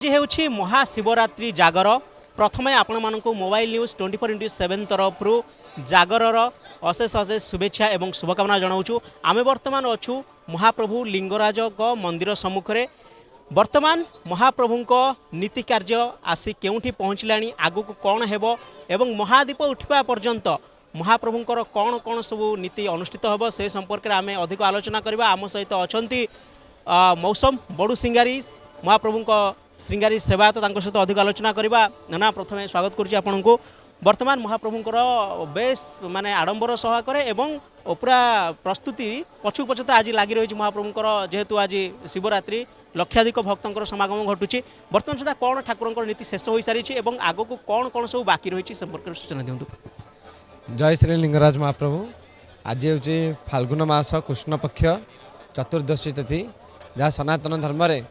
आज हूँ महाशिवरात्रि जागर प्रथमे आपण मानक मोबाइल न्यूज 24x7 तरफ जागर अशेष अशेष शुभेच्छा एवं शुभकामना जनाऊँ। आम बर्तमान अच्छु महाप्रभु लिंगराज मंदिर सम्मुख में। वर्तमान महाप्रभु नीति कार्य आसी केउठी पहुँचला आगु को कौन हेबो एवं महादीप उठा पर्यंत महाप्रभुंकर कौन कौन सब नीति अनुष्ठित होब से संपर्क में आम अधिक आलोचना करवा। आम सहित अच्छा मौसम बड़ू सिंगारी महाप्रभु श्रृंगारी सेवायत सहित अधिक आलोचना करवा। नाना प्रथम स्वागत करुच्ची आपण को। वर्तमान महाप्रभुंकर बेस माने आडंबर सहकारे एवं पूरा प्रस्तुति पछुक पछत आज लगी रही महाप्रभुंकर जेहेतु आज शिवरात्रि लक्षाधिक भक्तों समागम घटुची। वर्तमान सुधा कौन ठाकुर नीति शेष हो सारी आग को कौन कौन सब बाकी रही संपर्क सूचना दिंतु। जय श्री लिंगराज महाप्रभु। आज हूँ फाल्गुन मास कृष्ण पक्ष चतुर्दशी तिथि जहाँ सनातन धर्म रे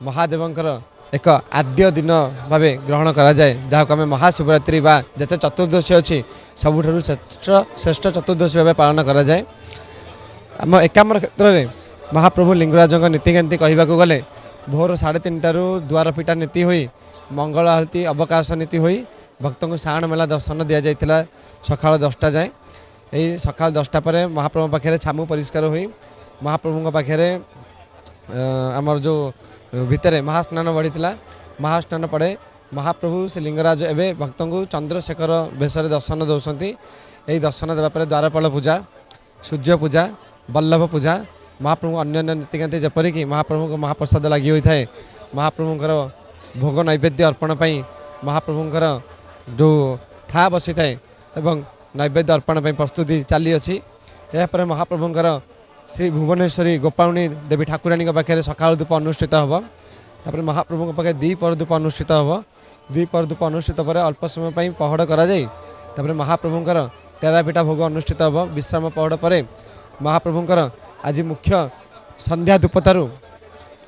महादेवंकर एक आद्य दिन भाव ग्रहण करा जाए जहाँ को आम महाशिवरात्रि बा जते चतुर्दशी अच्छी सबुठ श्रेष्ठ चतुर्दशी भाव पालन करा जाए। आम एकाम्र क्षेत्र में महाप्रभु लिंगराज नीतिकांति कहवाक गले भोर 3:30 द्वार फिटा नीति हुई मंगल आरती अवकाश नीति हुई भक्त को साण मेला दर्शन दि जाता सका 10टा जाए। यही सका 10टा पर महाप्रभु पाखे छामु परिष्कार हुई महाप्रभु पाखे आमर जो भितर महास्नान बढ़ीला महास्नान पड़े महाप्रभु श्री लिंगराज एवं भक्त को चंद्रशेखर बेश दर्शन दौरान यही दर्शन देवापर द्वारपाल पूजा सूर्य पूजा बल्लभ पूजा महाप्रभु अन्य नीतिकांति जपरिक महाप्रभु को महाप्रसाद लगी होता है। महाप्रभुंर भोग नैवेद्य अर्पण पर महाप्रभुंर जो था बसी थाए एवं नैवेद्य अर्पण पर प्रस्तुति चली अच्छी। यापर महाप्रभुंर श्री भुवनेश्वरी गोपाणी देवी ठाकुराणी पाखे सकाल धूप अनुष्ठित हम तापर महाप्रभु पाखे द्विपहर धूप अनुष्ठित हम द्विपहर धूप अनुष्ठित पर अल्प समय पर पहड़ कर महाप्रभुंर टेरापिठा भोग अनुष्ठित हम विश्राम पहड़ पर महाप्रभुंर आज मुख्य संध्या धूपतारू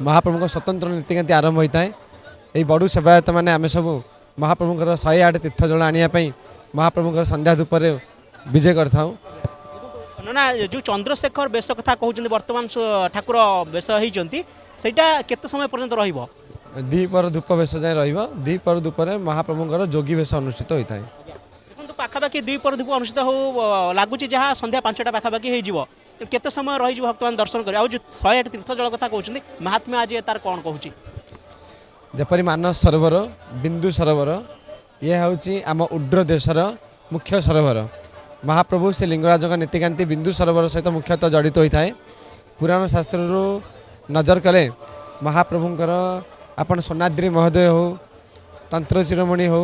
महाप्रभु स्वतंत्र नीतिकांति आरंभ होता है। यही बड़ू सेवायत मैंने आम सब महाप्रभुंर 108 तीर्थ जल आने महाप्रभुंर संध्या धूप विजय करता। ना जो चंद्रशेखर बेश कथा कहते वर्तमान ठाकुर बेश होती केते समय पर्यंत रहिबो द्विपहर धूप बेश जाए द्विपहर धूप महाप्रभुंर जोगी बेश अनुष्ठित होता है। देखो पाखापाखि द्विपहर धूप अनुष्ठित हो लगुच जहाँ संध्या 5टा पाखापाखि हो केते समय रही भक्त मान दर्शन कर जो 108 तीर्थ जल कथा कहते महात्म्य आज तार कौन कहूँ जपरी मानस सरोवर बिंदु सरोवर ये हूँ आम उड्र देशर मुख्य सरोवर महाप्रभु श्री लिंगराज नीतिकांति बिंदु सरोवर सहित मुख्यतः जड़ित होता है। पुराण शास्त्र नजर कले महाप्रभुंर आपण सोनाद्री महोदय हो तंत्र चिरमणि हो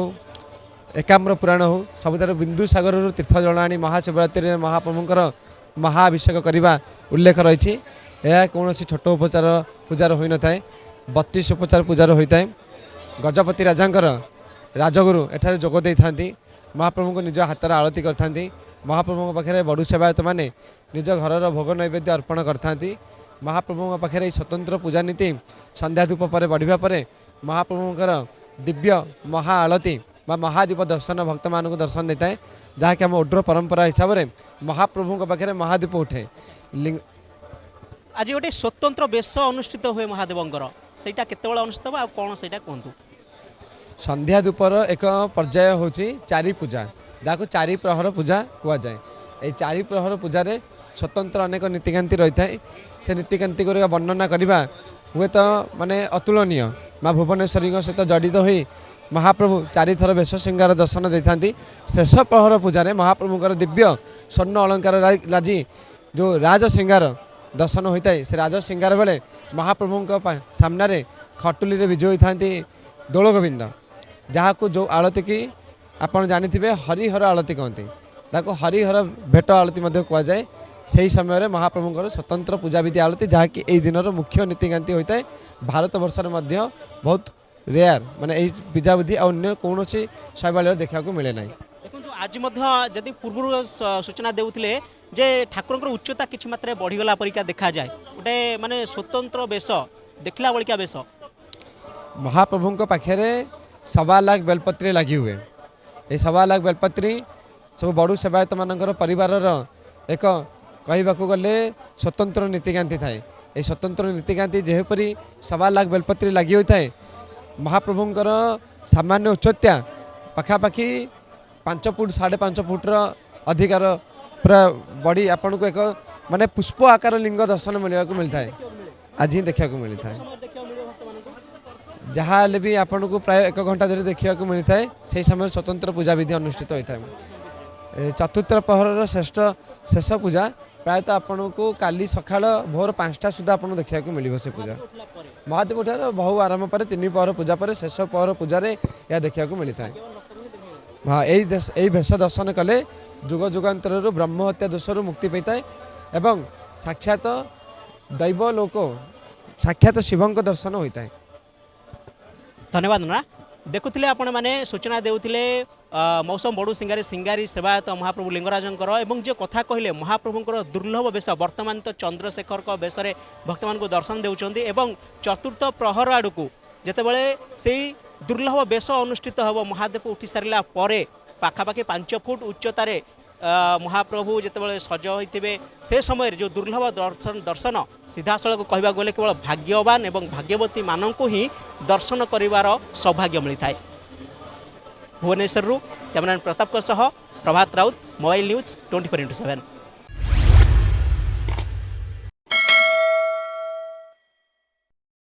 एकाम्र पुराण हो सबुठार बिंदु सागर तीर्थ जल आनी महाशिवरात्रि महाप्रभुंर महाअभिषेक करने उल्लेख रही। यह कौन छोट उपचार पूजार हो न था 32 उपचार पूजार होता है। गजपति राजांकर राजगुरु एठारे जोग दे था महाप्रभु को निज हाथ आरती करथांती महाप्रभु पाखे बड़ू सेवायत मैंने निज घर भोग नैवेद्य अर्पण करथांती। महाप्रभु पाखे स्वतंत्र पूजा नीति संध्या धूप पर बढ़िया पर महाप्रभुंर दिव्य महाआलती महादीप दर्शन भक्त मान दर्शन देता है जहाँ कि आम ओड्र परंपरा हिसाब से महाप्रभु पाखे महादीप उठे। आज गोटे स्वतंत्र बेश अनुष्ठित हुए महादेवंकर सेटा केतेबेला अनुष्ठित हो कौन से कहतु संध्या धूपर एक पर्याय हूँ चारि पूजा जहाँ को 4 प्रहर पूजा कहुए। ये 4 प्रहर पूजार स्वतंत्र अनेक नीतिकांति रही है। से नीतिकांति वर्णना करवा हुए तो माने अतुलनीय माँ भुवनेश्वरी सहित जड़ित हुई महाप्रभु 4 थर बेश श्रृंगार दर्शन दे था। शेष प्रहर पूजार महाप्रभुंर दिव्य स्वर्ण अलंकार लाजी जो राज श्रृंगार दर्शन होता है। से राज श्रृंगार बेले महाप्रभु सामने खटुली विजय होता दोल गोविंद जहाँ को जो आलती की आपड़ जानी हरिहर आलती कहते ताको हरिहर भेट आलती कहुए। से समय महाप्रभुंर स्वतंत्र पूजा विधि आलती जहाँकि यही दिन मुख्य नीतिकांति होता है। भारत वर्ष में बहुत रेयर माने पूजा विधि अन्य कौन शैवालय देखा मिले ना। देखो आज जदि पूर्व सूचना देउथिले जे ठाकुर उच्चता किछि मात्रा बढ़ीगला परिका देखा जाए गोटे माने स्वतंत्र बेश देखला बलिका बेश महाप्रभु पाखे 1.25 लाख बेलपत्री लगी हुए। ये 1.25 लाख बेलपत्री सब बड़ू सेवायत मानकर परिवार एक कहवाक गले स्वतंत्र नीतिकांति थाए। ये स्वतंत्र नीतिकांति जेपरी 1.25 लाख बेलपत्री लगी होता है महाप्रभुंकर सामान्य उच्चत्या पाखापाखि 5 फुट 5.5 फुट्र अधिकार पूरा बड़ी आपन को एक माने पुष्प आकार लिंग दर्शन मिलवा मिलता है आज ही देखा मिलता है जहाँ भी आपन को प्राय 1 घंटा धरी देखा मिलता है से समय स्वतंत्र पूजा विधि अनुष्ठित होता है चतुर्थ प्रहर श्रेष्ठ शेष पूजा प्रायतः आपन को काली सकाळ भोर 5टा सुधा आपन देखा मिल से पूजा महादेव ठार बहु आरंभ पर 3 पहर पूजा पर शेष पहर पूजा यह देखा मिलता है हाँ यही भेष दर्शन कले जुग जुगांतर ब्रह्म हत्या दोषर मुक्ति पाई है एवं साक्षात दैव लोक साक्षात शिवं दर्शन होता है। धन्यवाद ना देखुले आपण मैंने सूचना देउथिले मौसम बड़ू सिंगारी सिंगारी सेवायत महाप्रभु लिंगराजंकर एवं जो कथा कहले महाप्रभुंकर दुर्लभ बेश वर्तमान तो चंद्रशेखर को बेश भक्त मान को दर्शन देउचंदी एवं चतुर्थ प्रहर आड़क जेतेबेले से दुर्लभ बेश अनुष्ठित हम महादेव उठी सारा पर पाखापाखि 5 फुट उच्चतार महाप्रभु जितेबाला सज होते से समय जो दुर्लभ दर्शन सीधासलख कहवा गले केवल भाग्यवान एवं भाग्यवती मानू ही दर्शन करिवार सौभाग्य मिलता है। भुवनेश्वर कैमरामैन प्रताप प्रभात राउत मोबाइल न्यूज 24x7।